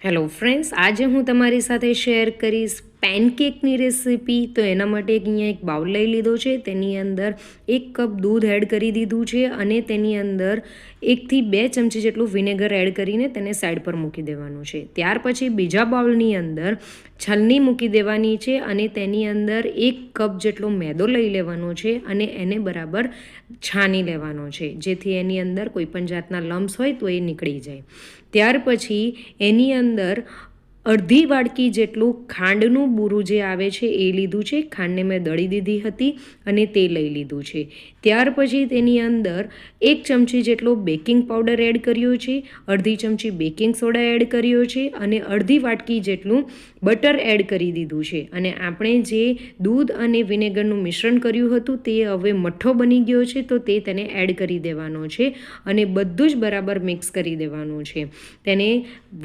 Hello friends, આજે હું તમારી સાથે શેર કરીશ પેનકેકની રેસીપી. તો એના માટે અહીંયા એક બાઉલ લઈ લીધો છે, તેની અંદર 1 કપ દૂધ એડ કરી દીધું છે અને તેની અંદર 1 થી 2 ચમચી જેટલું વિનેગર એડ કરીને તેને સાઈડ પર મૂકી દેવાનું છે. ત્યાર પછી બીજા બાઉલની અંદર છલની મૂકી દેવાની છે અને તેની અંદર 1 કપ જેટલો મેદો લઈ લેવાનો છે અને એને બરાબર છાની લેવાનો છે, જેથી એની અંદર કોઈપણ જાતના લમ્સ હોય તો એ નીકળી જાય. ત્યાર પછી એની અંદર અડધી વાડકી જેટલું ખાંડનું બૂરું જે આવે છે એ લીધું છે. ખાંડને મેં દળી દીધી હતી અને તે લઈ લીધું છે. ત્યાર પછી તેની અંદર 1 ચમચી જેટલો બેકિંગ પાવડર એડ કર્યો છે, અડધી ચમચી બેકિંગ સોડા એડ કર્યો છે અને અડધી વાટકી જેટલું બટર એડ કરી દીધું છે. અને આપણે જે દૂધ અને વિનેગરનું મિશ્રણ કર્યું હતું તે હવે મઠ્ઠો બની ગયો છે, તો તેને એડ કરી દેવાનો છે અને બધું જ બરાબર મિક્સ કરી દેવાનું છે. તેને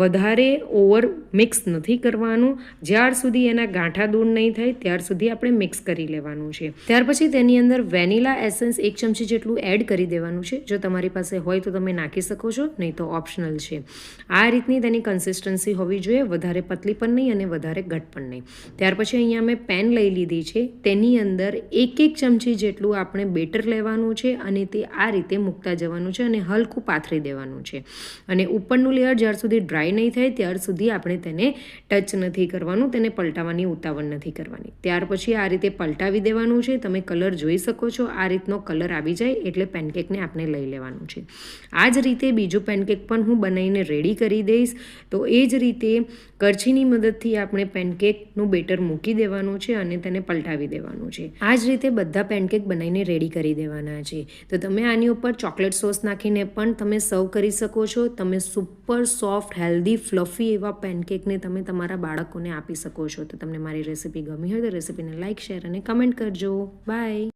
વધારે ઓવર મિક્સ નથી કરવાનું. જ્યાર સુધી એના ગાંઠા દૂર નહીં થાય ત્યાર સુધી આપણે મિક્સ કરી લેવાનું છે. ત્યાર પછી તેની અંદર વેનીલા એસેન્સ 1 ચમચી જેટલું એડ કરી દેવાનું છે. જો તમારી પાસે હોય તો તમે નાખી શકો છો, નહીં તો ઓપ્શનલ છે. આ રીતની તેની કન્સિસ્ટન્સી હોવી જોઈએ, વધારે પતલી પણ નહીં અને વધારે ઘટ પણ નહીં. ત્યાર પછી અહીંયા મેં પેન લઈ લીધી છે, તેની અંદર 1 ચમચી જેટલું આપણે બેટર લેવાનું છે અને તે આ રીતે મૂકતા જવાનું છે અને હલકું પાથરી દેવાનું છે. અને ઉપરનું લેયર જ્યાર સુધી ડ્રાય નહીં થાય ત્યાર સુધી આપણે તેને ટચ નથી કરવાનું, તેને પલટાવવાની ઉતાવળ નથી કરવાની. ત્યાર પછી આ રીતે પલટાવી દેવાનું છે. તમે કલર જોઈ શકો છો, આ રીતનો કલર આવી જાય એટલે પેનકેકને આપણે લઈ લેવાનું છે. આ જ રીતે બીજું પેનકેક પણ હું બનાવીને રેડી કરી દઈશ. તો એ જ રીતે કરછીની મદદથી આપણે પેનકેકનું બેટર મૂકી દેવાનું છે અને તેને પલટાવી દેવાનું છે. આ જ રીતે બધા પેનકેક બનાવીને રેડી કરી દેવાના છે. તો તમે આની ઉપર ચોકલેટ સોસ નાખીને પણ તમે સર્વ કરી શકો છો. તમે સુપર સોફ્ટ, હેલ્ધી, ફ્લફી એવા પેનકેકને તમે તમારા બાળકોને આપી શકો છો. તો તમને મારી રેસીપી ગમી હોય તો રેસીપીને લાઇક, શેર અને કમેન્ટ કરજો. બાય.